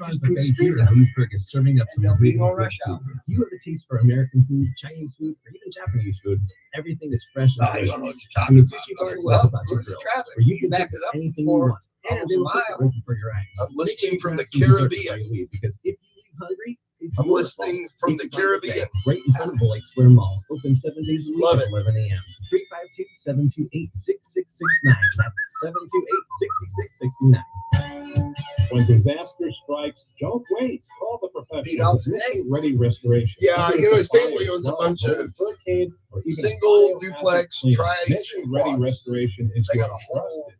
Here at Leesburg is serving up some really no good rush hour. food. If you have a taste for American food, Chinese food, or even Japanese food, everything is fresh and I don't know what delicious. you're And talking the about. sushi bar is Well, less about your where's the grill, traffic? where you can Back get it up anything you for want. And they will put it right for your eyes. I'm listening from the Make sure you have Caribbean. some dessert because if you leave hungry, it's I'm your listening fault. from You the can find it Caribbean. right in front of the Lake Square Mall. Open 7 days a week Love at it. 11 a.m. 352-728-6669. That's 728-6669. When disaster strikes, don't wait. Call the professionals. Ready Restoration. Yeah, you know, his family owns a bunch of hurricane or even single biohazard duplex cleanup. tri Mission Ready quads. Restoration is They your got a whole trusted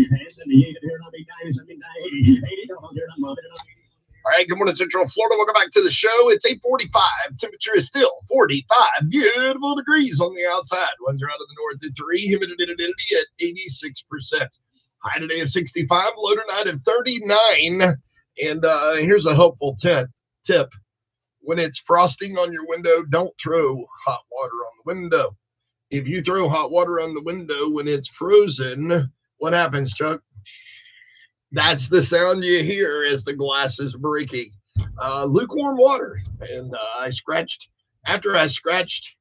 All right, good morning, Central Florida. Welcome back to the show. It's 8:45. Temperature is still 45 beautiful degrees on the outside. Winds are out of the north at 3. Humidity at 86%. High today of 65. Low tonight of 39. And here's a helpful tip. When it's frosting on your window, don't throw hot water on the window. If you throw hot water on the window when it's frozen, what happens, Chuck? That's the sound you hear as the glass is breaking. Lukewarm water. And after I scratched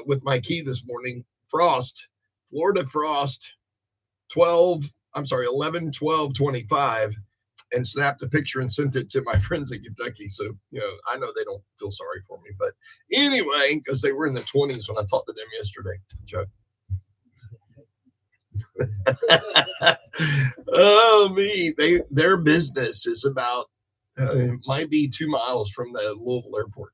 with my key this morning, Florida frost, 11/12/25, and snapped a picture and sent it to my friends in Kentucky. So, I know they don't feel sorry for me. But anyway, because they were in the 20s when I talked to them yesterday, Chuck. Their business is about it might be 2 miles from the Louisville airport,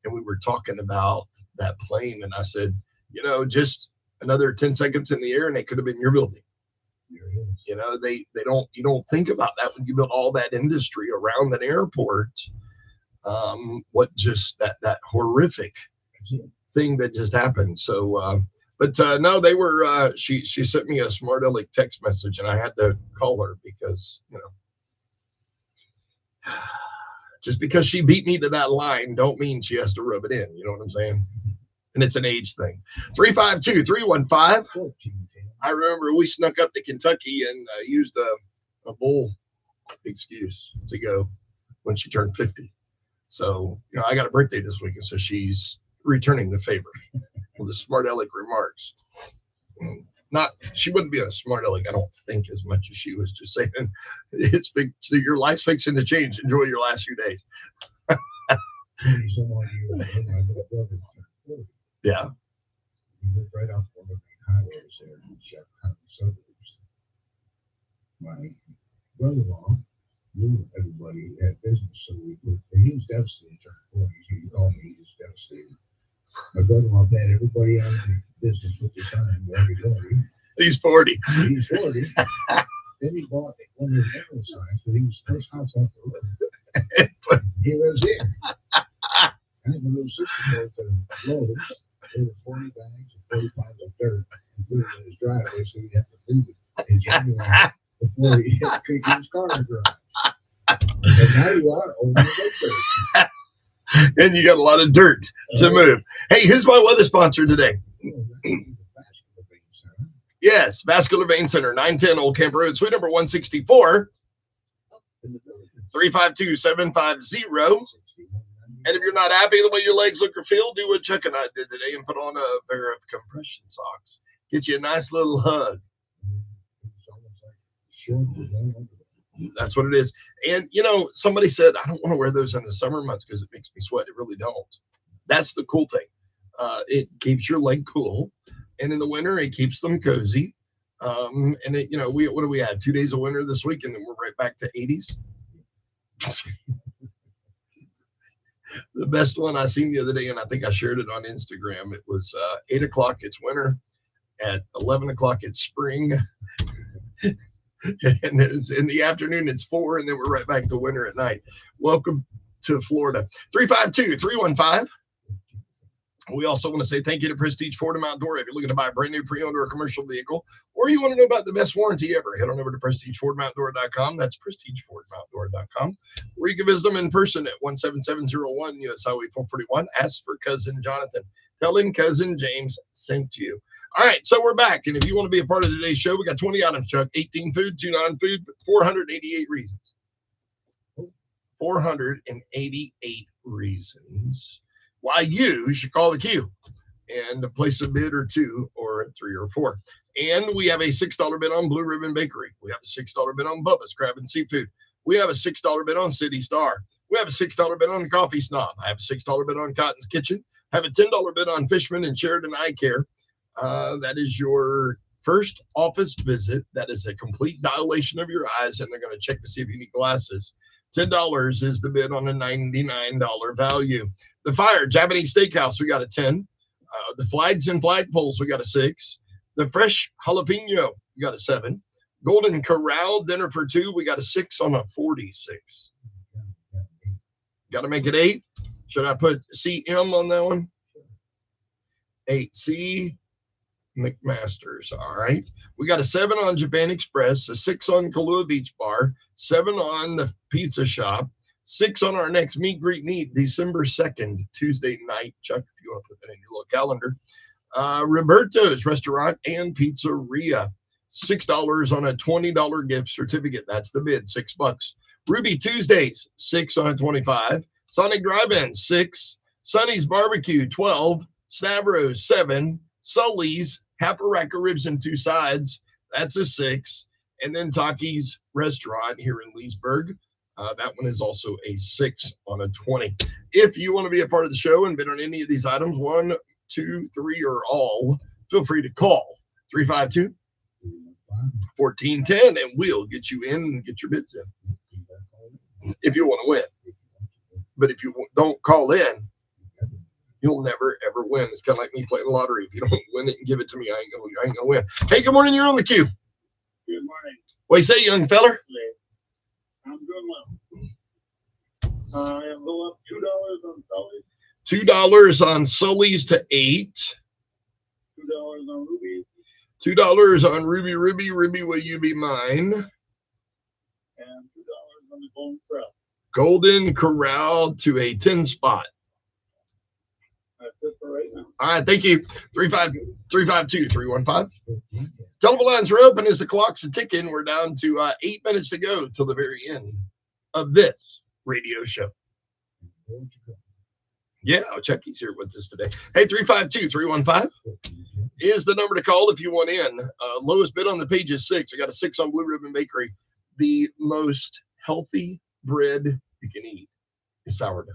and we were talking about that plane, and I said, just another 10 seconds in the air and it could have been your building. You don't think about that when you build all that industry around an airport. What just that horrific thing that just happened. So But no, they were. She sent me a smart aleck text message, and I had to call her because just because she beat me to that line, don't mean she has to rub it in. You know what I'm saying? And it's an age thing. 352-315. I remember we snuck up to Kentucky and used a bull excuse to go when she turned 50. So I got a birthday this weekend, so she's returning the favor. The smart aleck remarks. She wouldn't be a smart aleck, I don't think, as much as she was just saying your life's fixing to change. Enjoy your last few days. Yeah. Right off one of the highways there in Chevron suburbs. My brother-in-law knew everybody had business, so he was devastated. He called me, he was devastated. My brother-in-law had everybody on the business with the sign. He's 40. He's 40. Then he bought one of those general signs, but he was first house off the road. He lives here. And when those sisters were loads, there were 40 bags and 40 pounds of dirt included in his driveway, so he'd have to leave it in January before he could get his car in the garage. But now you are over the dirt. And you got a lot of dirt to move. Hey, who's my weather sponsor today? Yes, Vascular Vein Center, 910 Old Camp Road, suite number 164, 352-750. And if you're not happy the way your legs look or feel, do what Chuck and I did today and put on a pair of compression socks. Get you a nice little hug. That's what it is. And, somebody said, I don't want to wear those in the summer months because it makes me sweat. It really don't. That's the cool thing. It keeps your leg cool. And in the winter, it keeps them cozy. And, what do we have? 2 days of winter this week, and then we're right back to 80s. The best one I seen the other day, and I think I shared it on Instagram, it was 8 o'clock, it's winter. At 11 o'clock, it's spring. And in the afternoon, it's 4, and then we're right back to winter at night. Welcome to Florida. 352-315. We also want to say thank you to Prestige Ford and Outdoor. If you're looking to buy a brand new pre-owned or a commercial vehicle, or you want to know about the best warranty ever, head on over to PrestigeFordOutdoor.com. That's PrestigeFordOutdoor.com. Or you can visit them in person at 17701 US Highway 441. Ask for Cousin Jonathan. Tell him Cousin James sent you. All right, so we're back. And if you want to be a part of today's show, we got 20 items, Chuck. 18 food, 2 non-food, 488 reasons. 488 reasons why you should call the Q and place a bid or 2 or 3 or 4. And we have a $6 bid on Blue Ribbon Bakery. We have a $6 bid on Bubba's Crab and Seafood. We have a $6 bid on City Star. We have a $6 bid on the Coffee Snob. I have a $6 bid on Cotton's Kitchen. I have a $10 bid on Fishman and Sheridan Eye Care. That is your first office visit. That is a complete dilation of your eyes, and they're going to check to see if you need glasses. $10 is the bid on a $99 value. The Fire Japanese Steakhouse, we got a 10. The Flags and Flagpoles, we got a 6. The Fresh Jalapeno, we got a 7. Golden Corral Dinner for 2, we got a 6 on a 46. Got to make it 8. Should I put CM on that one? 8C McMaster's. All right. We got a 7 on Japan Express, a 6 on Kahlua Beach Bar, 7 on the Pizza Shop, 6 on our next meet greet meet, December 2nd, Tuesday night. Chuck, if you want to put that in your little calendar. Roberto's Restaurant and Pizzeria, $6 on a $20 gift certificate. That's the bid, $6. Ruby Tuesdays, 6 on a 25. Sonic Drive-In, 6. Sonny's Barbecue, 12. Stavros, 7. Sully's, half a rack of ribs and 2 sides. That's a 6. And then Taki's Restaurant here in Leesburg. That one is also a 6 on a 20. If you want to be a part of the show and bid on any of these items, 1, 2, 3, or all, feel free to call 352-1410, and we'll get you in and get your bids in if you want to win. But if you don't call in, you'll never, ever win. It's kind of like me playing the lottery. If you don't win it and give it to me, I ain't gonna win. Hey, good morning. You're on the queue. Good morning. What you say, young feller? I'm doing well. I'm going up $2 on Sully's. $2 on Sully's to 8. $2 on Ruby. $2 on Ruby. Ruby, will you be mine? And $2 on the Golden Corral. Golden Corral to a 10 spot. That's it for right now. All right, thank you. 352-315. Telephone lines are open as the clock's ticking. We're down to 8 minutes to go till the very end of this radio show. Yeah, Chucky's here with us today. Hey, 352-315 is the number to call if you want in. Lowest bid on the page is 6. I got a 6 on Blue Ribbon Bakery. The most healthy bread you can eat is sourdough.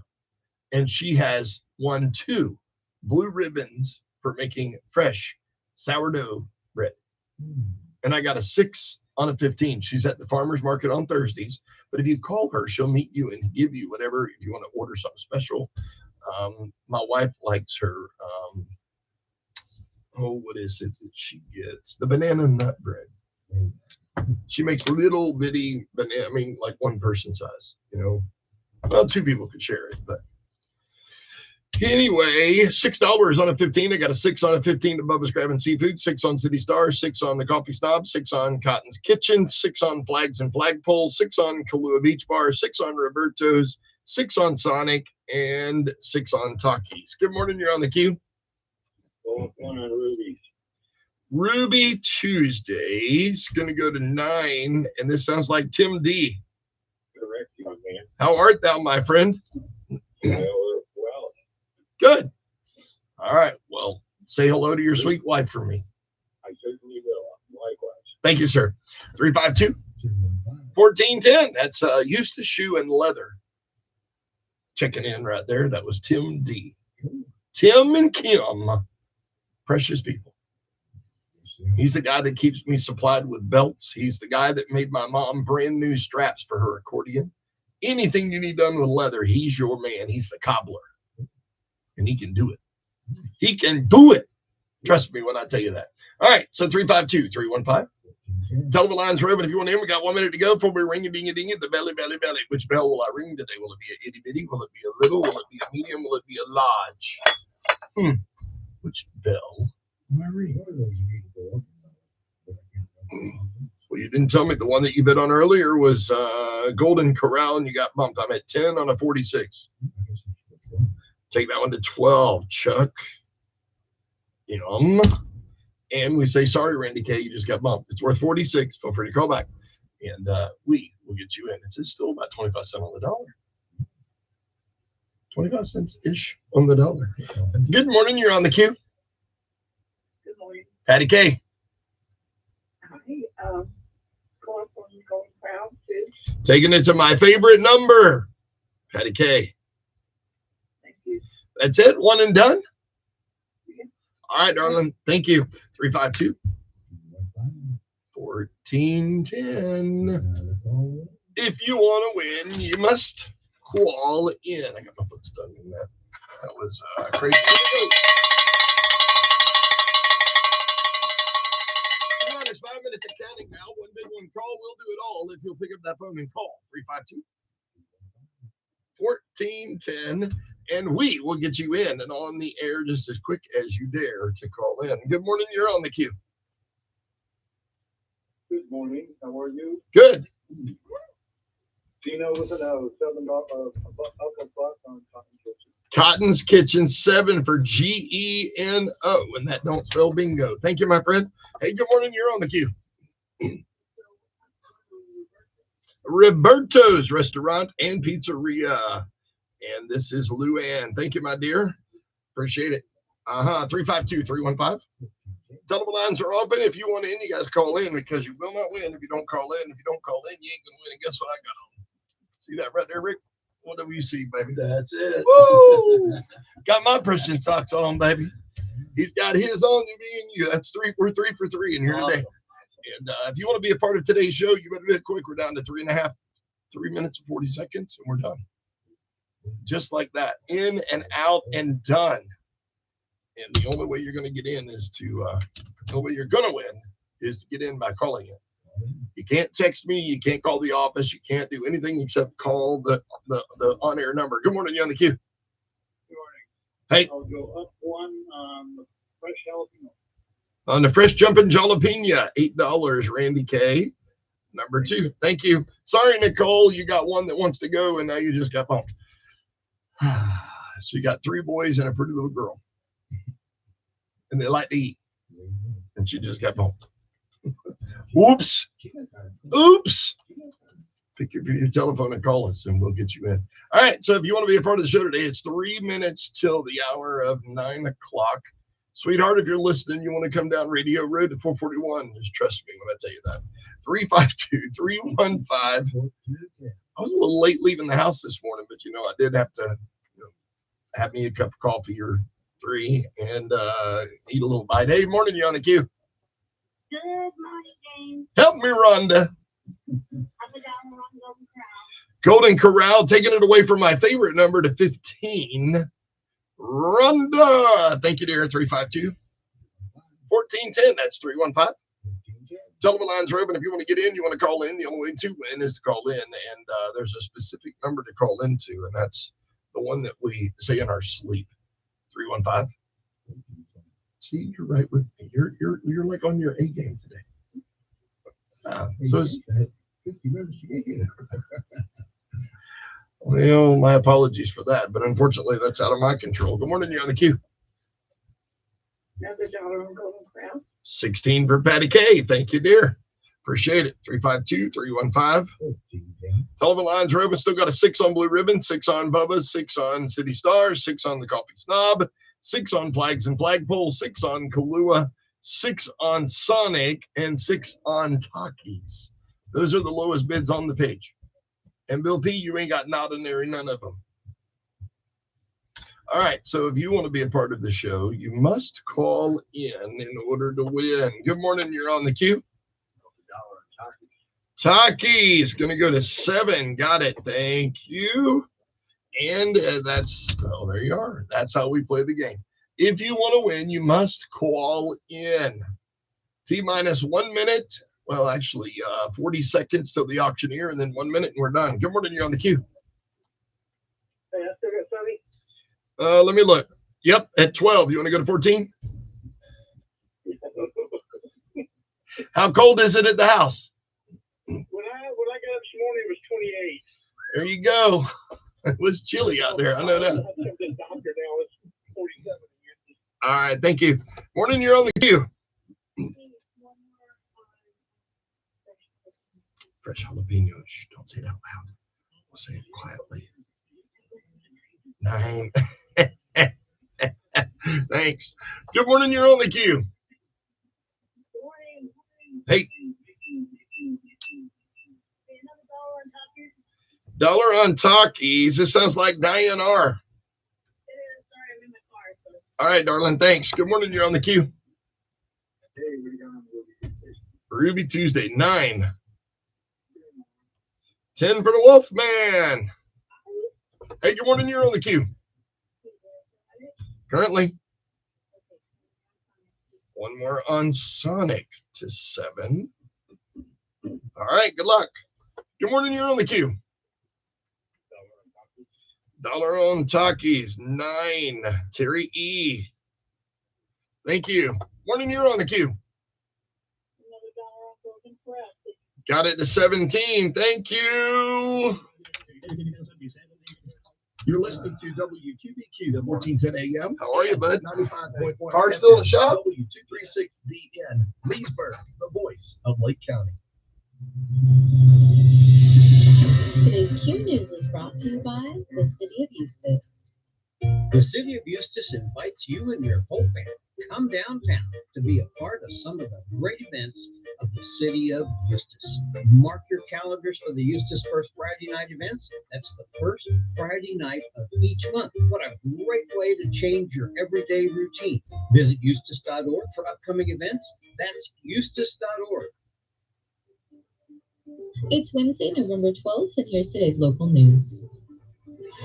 And she has won 2 blue ribbons for making fresh sourdough bread. And I got a 6 on a 15. She's at the farmer's market on Thursdays. But if you call her, she'll meet you and give you whatever, if you want to order something special. My wife likes her, what is it that she gets? The banana nut bread. She makes little bitty banana, I mean, like one person size, you know. Well, 2 people could share it, but anyway, $6 on a 15. I got a 6 on a 15 to Bubba's Crab and Seafood, 6 on City Star, 6 on the Coffee Snob, 6 on Cotton's Kitchen, 6 on Flags and Flagpoles, 6 on Kahlua Beach Bar, 6 on Roberto's, 6 on Sonic, and 6 on Takis. Good morning. You're on the queue. One on Ruby's. Ruby Tuesdays going to go to 9, and this sounds like Tim D. Correct, young man. How art thou, my friend? Well. Good. All right. Well, say hello to your sweet wife for me. I certainly will. Likewise. Thank you, sir. 352-1410. That's Eustace Shoe and Leather. Checking in right there. That was Tim D. Tim and Kim. Precious people. He's the guy that keeps me supplied with belts. He's the guy that made my mom brand new straps for her accordion. Anything you need done with leather, he's your man. He's the cobbler. And he can do it. He can do it. Trust me when I tell you that. All right. So 352-315. Telephone lines are open if you want in. We got 1 minute to go before we ring a ding a ding at the belly. Which bell will I ring today? Will it be a itty bitty? Will it be a little? Will it be a medium? Will it be a large? Which bell will I ring? Well, you didn't tell me the one that you bid on earlier was Golden Corral, and you got bumped. I'm at 10 on a 46. Take that one to 12, Chuck. Yum. And we say, sorry, Randy K, you just got bumped. It's worth 46. Feel free to call back. And we will get you in. It's still about 25 cents on the dollar. 25 cents-ish on the dollar. Good morning. You're on the queue. Good morning. Patty K. Hi, calling from Golden Crown too. Taking it to my favorite number. Patty K. Thank you. That's it? One and done? Yeah. All right, darling. Thank you. 352. 1410. If you want to win, you must call in. I got my foot stuck in that. That was crazy. Come on, it's 5 minutes of counting now. One big one call. We'll do it all if you'll pick up that phone and call. 352. 1410. And we will get you in and on the air just as quick as you dare to call in. Good morning. You're on the queue. Good morning. How are you? Good. Gino with an O, $7 on Cotton Kitchen. Cotton's Kitchen, 7 for GENO, and that don't spell bingo. Thank you, my friend. Hey, good morning. You're on the queue. Roberto's Restaurant and Pizzeria. And this is Luann. Thank you, my dear. Appreciate it. 352-315. Telephone lines are open. If you want in, you guys call in because you will not win if you don't call in. If you don't call in, you ain't going to win. And guess what I got on? See that right there, Rick? What do you see, baby? That's it. Woo! Got my Christian socks on, baby. He's got his on, you and you. That's 3 for 3 in here today. And if you want to be a part of today's show, you better do it quick. We're down to 3 minutes and 40 seconds, and we're done. Just like that. In and out and done. And the only way you're going to get in is the only way you're going to win is to get in by calling it. You can't text me. You can't call the office. You can't do anything except call the on-air number. Good morning. You're on the queue. Good morning. Hey. I'll go up one on the fresh jalapeno. On the fresh jumping jalapeno, $8, Randy K. Number 2. Thank you. Sorry, Nicole. You got one that wants to go, and now you just got bumped. So you got 3 boys and a pretty little girl. And they like to eat. And she just got bumped. Oops. Pick your telephone and call us, and we'll get you in. All right. So if you want to be a part of the show today, it's 3 minutes till the hour of 9 o'clock. Sweetheart, if you're listening, you want to come down Radio Road to 441. Just trust me when I tell you that. 352-315. I was a little late leaving the house this morning, but I did have to have me a cup of coffee or 3 and eat a little bite. Hey, morning, you're on the queue. Good morning, James. Help me, Rhonda. I'm the down on Golden Crown. Golden Corral, taking it away from my favorite number to 15. Rhonda. Thank you, dear. 352-1410. That's 315. Telephone lines are open. If you want to get in, you want to call in. The only way to win is to call in. And there's a specific number to call into, and that's the one that we say in our sleep. 315. See, you're right with me. You're like on your A game today. Well, my apologies for that, but unfortunately, that's out of my control. Good morning. You're on the queue. Another dollar on Golden Crown. 16 for Patty K. Thank you, dear. Appreciate it. 352-315. Telephone lines are open. Still got a 6 on Blue Ribbon, 6 on Bubba's, 6 on City Stars, 6 on the Coffee Snob, 6 on Flags and Flagpole, 6 on Kahlua, 6 on Sonic, and 6 on Takis. Those are the lowest bids on the page. And Bill P, you ain't got not in there, none of them. All right, so if you want to be a part of the show, you must call in order to win. Good morning, you're on the queue. Takis, going to go to 7. Got it, thank you. And there you are. That's how we play the game. If you want to win, you must call in. T-minus 1 minute, Well, actually, 40 seconds till the auctioneer, and then 1 minute, and we're done. Good morning. You're on the queue. Hey, I still got Sonny. Let me look. Yep, at 12. You want to go to 14? How cold is it at the house? When I got up this morning, it was 28. There you go. It was chilly out there. I know that. The doctor now is 47. All right, thank you. Morning, you're on the queue. Fresh jalapeno. Shh, don't say it out loud. We'll say it quietly. 9. Thanks. Good morning, you're on the queue. Hey. Dollar on Takis. This sounds like Diane R. All right, darling. Thanks. Good morning. You're on the queue. Ruby Tuesday, 9. 10 for the Wolfman. Hey, good morning. You're on the queue. Currently. One more on Sonic to 7. All right. Good luck. Good morning. You're on the queue. Dollar on Takis, 9. Terry E. Thank you. Morning, you're on the queue. Got it to 17. Thank you. You're listening to WQBQ, the 1410 AM. How are you, bud? 95.1. Car still in the shop? W236DN, Leesburg, the voice of Lake County. Today's Q News is brought to you by the City of Eustis. The City of Eustis invites you and your whole family to come downtown to be a part of some of the great events of the City of Eustis. Mark your calendars for the Eustis First Friday Night events. That's the first Friday night of each month. What a great way to change your everyday routine. Visit eustis.org for upcoming events. That's eustis.org. It's Wednesday, November 12th, and here's today's local news.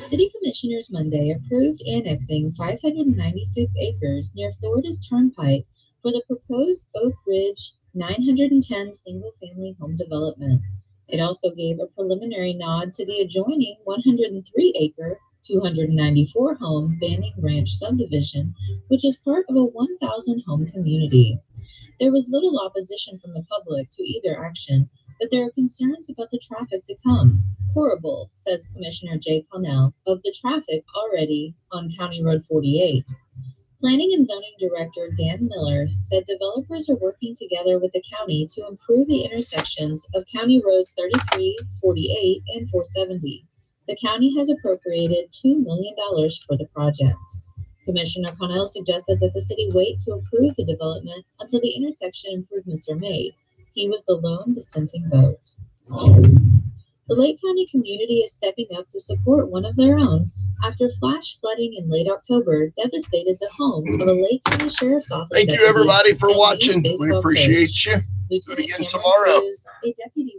City Commissioners Monday approved annexing 596 acres near Florida's Turnpike for the proposed Oak Ridge 910 single-family home development. It also gave a preliminary nod to the adjoining 103-acre, 294-home Banning Ranch subdivision, which is part of a 1,000-home community. There was little opposition from the public to either action, but there are concerns about the traffic to come. Horrible, says Commissioner Jay Connell, of the traffic already on County Road 48. Planning and Zoning Director Dan Miller said developers are working together with the county to improve the intersections of County Roads 33, 48, and 470. The county has appropriated $2 million for the project. Commissioner Connell suggested that the city wait to approve the development until the intersection improvements are made. He was the lone dissenting vote. The Lake County community is stepping up to support one of their own after flash flooding in late October devastated the home of a Lake County Sheriff's Office. Thank you, everybody, for watching. We appreciate you. Do it again tomorrow. A deputy